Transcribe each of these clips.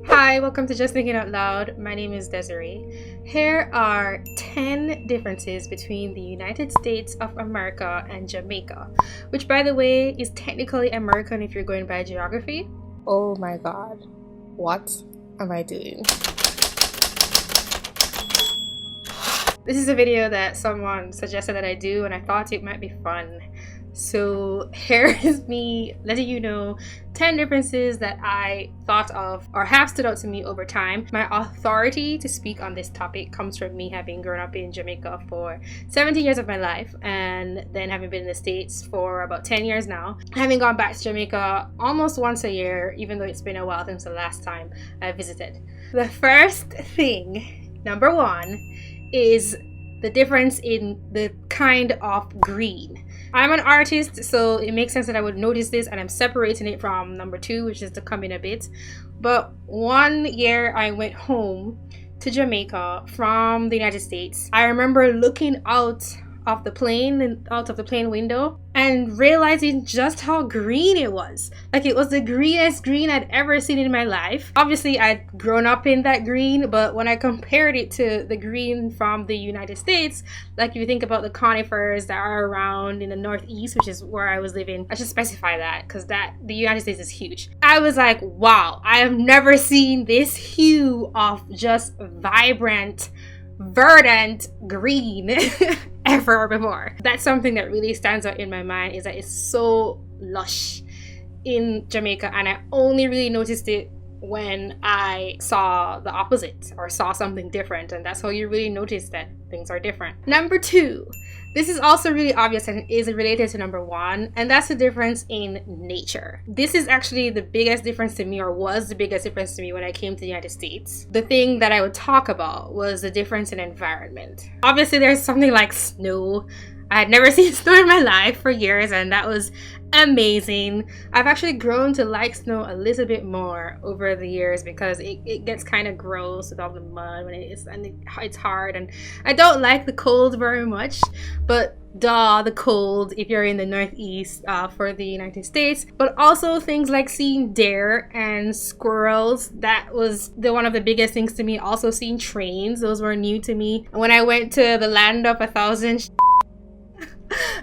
Hi, welcome to Just Thinking Out Loud. My name is Desi-Rae. Here are 10 differences between the United States of America and Jamaica, which, by the way, is technically American if you're going by geography. Oh my god, what am I doing? This is a video that someone suggested that I do, and I thought it might be fun. So here is me letting you know 10 differences that I thought of or have stood out to me over time. My authority to speak on this topic comes from me having grown up in Jamaica for 17 years of my life and then having been in the States for about 10 years now. Having gone back to Jamaica almost once a year, even though it's been a while since the last time I visited. The first thing, number one, is the difference in the kind of green. I'm an artist, so it makes sense that I would notice this, and I'm separating it from number two, which is to come in a bit. But one year I went home to Jamaica from the United States. I remember looking out of the plane window and realizing just how green it was. Like, it was the greenest green I'd ever seen in my life. Obviously, I'd grown up in that green, but when I compared it to the green from the United States, like if you think about the conifers that are around in the Northeast, which is where I was living, I should specify that because the United States is huge. I was like, wow, I have never seen this hue of just vibrant, verdant green ever before. That's something that really stands out in my mind, is that it's so lush in Jamaica, and I only really noticed it when I saw the opposite or saw something different, and that's how you really notice that things are different. Number two, this is also really obvious and is related to number one, and that's the difference in nature. This is actually the biggest difference to me, or was the biggest difference to me when I came to the United States. The thing that I would talk about was the difference in environment. Obviously, there's something like snow. I had never seen snow in my life for years, and that was amazing. I've actually grown to like snow a little bit more over the years because it gets kind of gross with all the mud when it's hard, and I don't like the cold very much, but the cold if you're in the Northeast for the United States. But also things like seeing deer and squirrels, that was one of the biggest things to me. Also seeing trains, those were new to me. When I went to the land of 1,000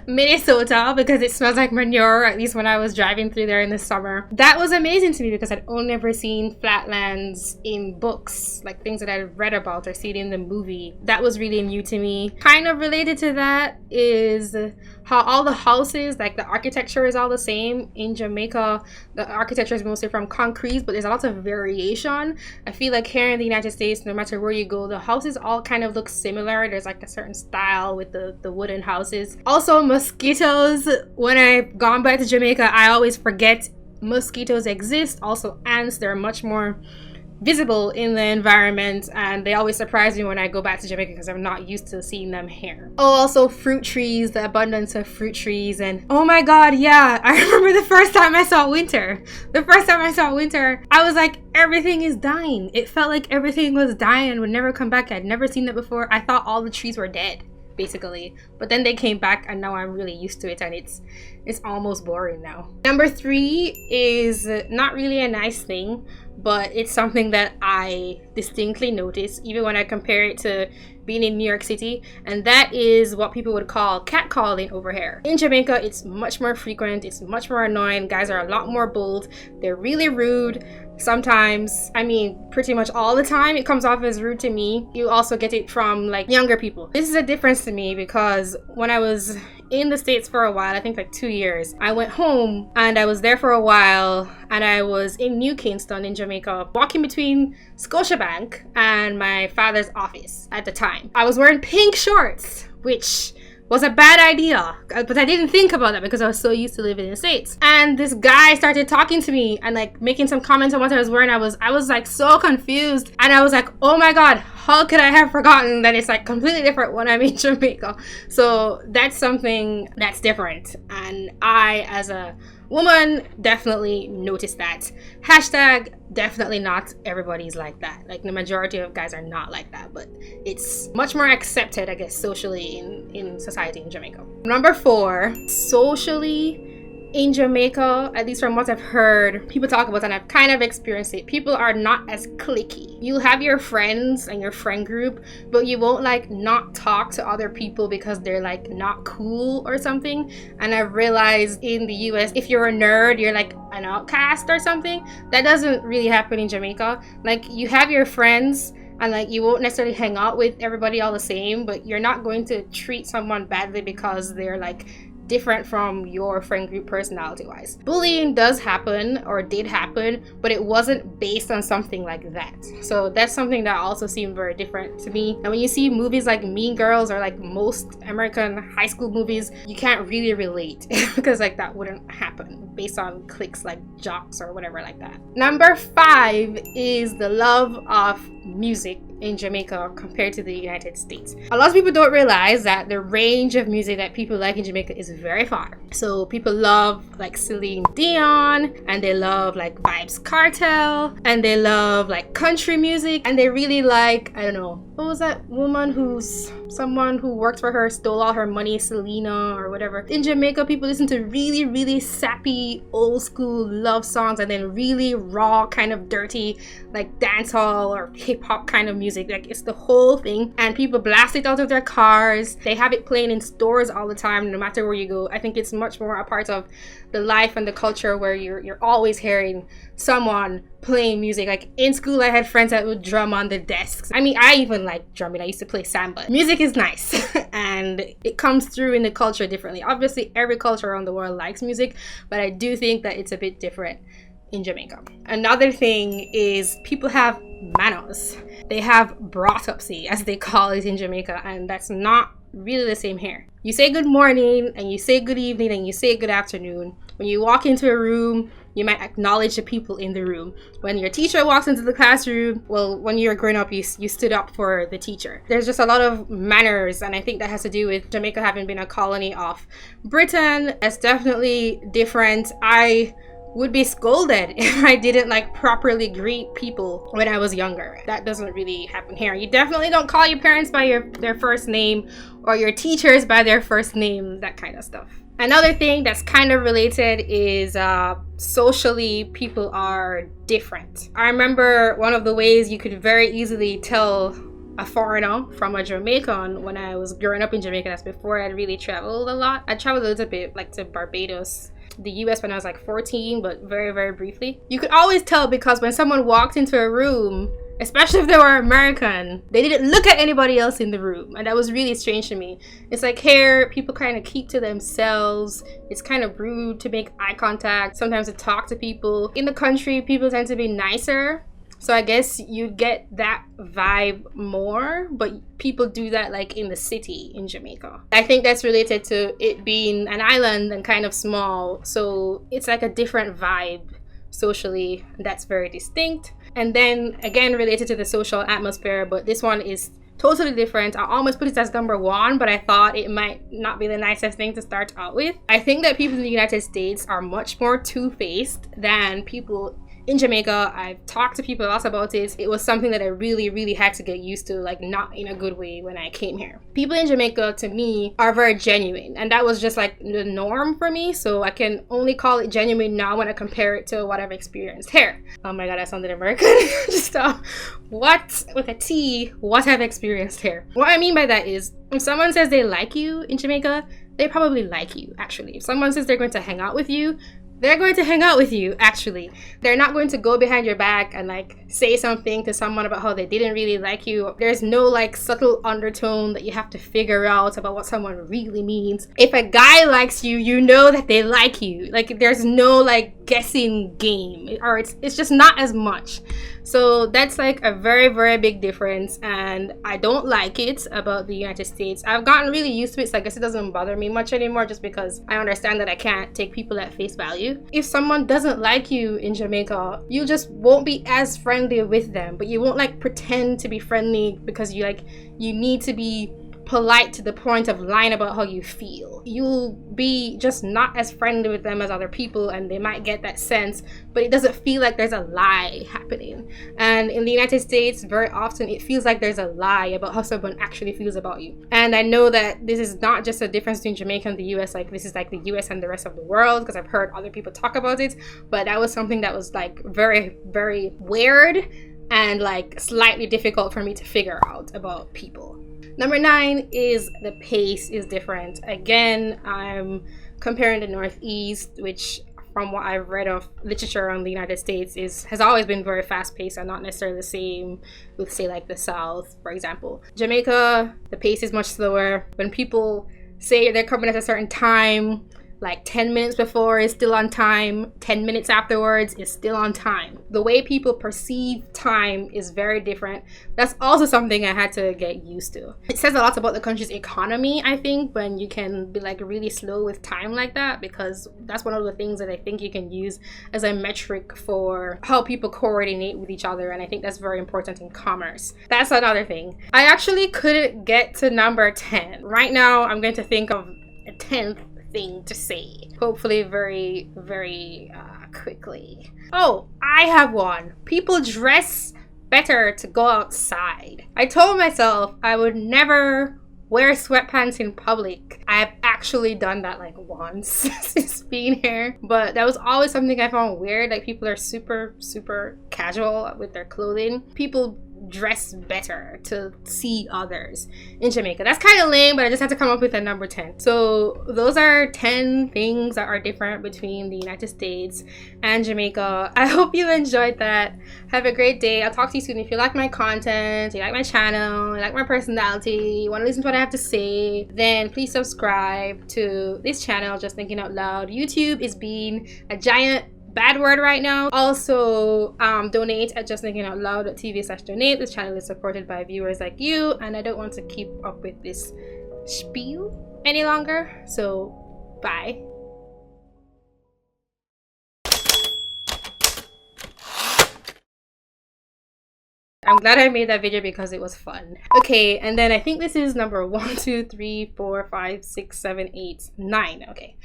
Minnesota, because it smells like manure, at least when I was driving through there in the summer, that was amazing to me because I'd only ever seen flatlands in books, like things that I'd read about or seen in the movie. That was really new to me. Kind of related to that is how all the houses, like the architecture is all the same. In Jamaica, the architecture is mostly from concrete, but there's a lot of variation. I feel like here in the United States, no matter where you go, the houses all kind of look similar. There's like a certain style with the wooden houses. Also, mosquitoes. When I've gone back to Jamaica, I always forget mosquitoes exist. Also, ants, they're much more visible in the environment, and they always surprise me when I go back to Jamaica because I'm not used to seeing them here. Oh, also fruit trees, the abundance of fruit trees, and oh my god, yeah, I remember the first time I saw winter. I was like, everything is dying. It felt like everything was dying and would never come back. I'd never seen that before. I thought all the trees were dead, basically, but then they came back, and now I'm really used to it, and it's almost boring now. Number three is not really a nice thing, but it's something that I distinctly notice even when I compare it to being in New York City, and that is what people would call catcalling over here. In Jamaica, it's much more frequent, it's much more annoying. Guys are a lot more bold, they're really rude. Sometimes, I mean pretty much all the time, it comes off as rude to me. You also get it from like younger people. This is a difference to me because when I was in the States for a while, I think like 2 years, I went home and I was there for a while, and I was in New Kingston in Jamaica, walking between Scotiabank and my father's office at the time. I was wearing pink shorts, which was a bad idea, but I didn't think about that because I was so used to living in the States. And this guy started talking to me and like making some comments on what I was wearing. I was like so confused, and I was like, oh my god, how could I have forgotten that it's like completely different when I'm in Jamaica? So that's something that's different, and I, as a woman, definitely noticed that. Hashtag definitely not everybody's like that. Like, the majority of guys are not like that, but it's much more accepted, I guess, socially in society in Jamaica. Number 4, socially in Jamaica, at least from what I've heard people talk about and I've kind of experienced it, people are not as cliquey. You'll have your friends and your friend group, but you won't like not talk to other people because they're like not cool or something. And I've realized in the US, if you're a nerd, you're like an outcast or something. That doesn't really happen in Jamaica. Like, you have your friends and like you won't necessarily hang out with everybody all the same, but you're not going to treat someone badly because they're like different from your friend group personality wise. Bullying does happen or did happen, but it wasn't based on something like that. So that's something that also seemed very different to me. And when you see movies like Mean Girls or like most American high school movies, you can't really relate because like that wouldn't happen based on cliques like jocks or whatever like that. Number 5 is the love of music in Jamaica compared to the United States. A lot of people don't realize that the range of music that people like in Jamaica is very far. So people love like Celine Dion, and they love like Vybz Kartel, and they love like country music, and they really like, I don't know, what was that woman who's someone who worked for her stole all her money, Selena or whatever. In Jamaica, people listen to really sappy old school love songs, and then really raw kind of dirty like dancehall or hip hop kind of music. Like, it's the whole thing, and people blast it out of their cars. They have it playing in stores all the time, no matter where you go. I think it's much more a part of the life and the culture where you're always hearing someone playing music. Like in school, I had friends that would drum on the desks. I mean, I even like drumming. I used to play samba. Music is nice and it comes through in the culture differently. Obviously, every culture around the world likes music, but I do think that it's a bit different in Jamaica. Another thing is people have manners. They have brought-upsy, as they call it in Jamaica, and that's not really the same here. You say good morning, and you say good evening, and you say good afternoon. When you walk into a room, you might acknowledge the people in the room. When your teacher walks into the classroom, well, when you're growing up, you stood up for the teacher. There's just a lot of manners, and I think that has to do with Jamaica having been a colony of Britain. It's definitely different. I would be scolded if I didn't like properly greet people when I was younger. That doesn't really happen here. You definitely don't call your parents by their first name or your teachers by their first name, that kind of stuff. Another thing that's kind of related is socially, people are different. I remember one of the ways you could very easily tell a foreigner from a Jamaican when I was growing up in Jamaica. That's before I'd really traveled a lot. I traveled a little bit, like to Barbados, the US when I was like 14, but very briefly. You could always tell because when someone walked into a room, especially if they were American, they didn't look at anybody else in the room, and that was really strange to me. It's like here, people kind of keep to themselves. It's kind of rude to make eye contact, sometimes to talk to people. In the country, people tend to be nicer. So I guess you get that vibe more, but people do that like in the city in Jamaica. I think that's related to it being an island and kind of small. So it's like a different vibe socially. That's very distinct. And then again, related to the social atmosphere, but this one is totally different. I almost put it as number 1, but I thought it might not be the nicest thing to start out with. I think that people in the United States are much more two-faced than people in Jamaica. I've talked to people a lot about it. It was something that I really had to get used to, like not in a good way when I came here. People in Jamaica, to me, are very genuine, and that was just like the norm for me. So I can only call it genuine now when I compare it to what I've experienced here. Oh my god, I sounded American. Just what with a T, what I've experienced here. What I mean by that is, if someone says they like you in Jamaica, they probably like you, actually. If someone says they're going to hang out with you, they're going to hang out with you, actually. They're not going to go behind your back and like say something to someone about how they didn't really like you. There's no like subtle undertone that you have to figure out about what someone really means. If a guy likes you, you know that they like you. Like, there's no like guessing game, or it's just not as much. So that's like a very big difference, and I don't like it about the United States. I've gotten really used to it, so I guess it doesn't bother me much anymore, just because I understand that I can't take people at face value. If someone doesn't like you in Jamaica, you just won't be as friendly with them, but you won't like pretend to be friendly because you need to be polite to the point of lying about how you feel. You'll be just not as friendly with them as other people, and they might get that sense, but it doesn't feel like there's a lie happening. And in the United States, very often it feels like there's a lie about how someone actually feels about you. And I know that this is not just a difference between Jamaica and the US, like this is like the US and the rest of the world, because I've heard other people talk about it, but that was something that was like very, very weird and like slightly difficult for me to figure out about people. Number 9 is the pace is different. Again, I'm comparing the Northeast, which from what I've read of literature on the United States has always been very fast paced and not necessarily the same with, say, like the South, for example. Jamaica, the pace is much slower. When people say they're coming at a certain time, like 10 minutes before is still on time, 10 minutes afterwards is still on time. The way people perceive time is very different. That's also something I had to get used to. It says a lot about the country's economy, I think, when you can be like really slow with time like that, because that's one of the things that I think you can use as a metric for how people coordinate with each other, and I think that's very important in commerce. That's another thing. I actually couldn't get to number 10. Right now, I'm going to think of a 10th thing to say, hopefully very, very quickly. Oh, I have one. People dress better to go outside. I told myself I would never wear sweatpants in public. I've actually done that like once since being here, but that was always something I found weird. Like, people are super casual with their clothing. People dress better to see others in Jamaica. That's kind of lame, but I just had to come up with a number 10. So those are 10 things that are different between the United States and Jamaica. I hope you enjoyed that. Have a great day. I'll talk to you soon. If you like my content, you like my channel, you like my personality, you want to listen to what I have to say, then please subscribe to this channel, Just Thinking Out Loud. YouTube is being a giant bad word right now. Also, donate at justthinkingoutloud.tv/donate. This channel is supported by viewers like you, and I don't want to keep up with this spiel any longer, so bye. I'm glad I made that video because it was fun. Okay, and then I think this is number 1, 2, 3, 4, 5, 6, 7, 8, 9. Okay,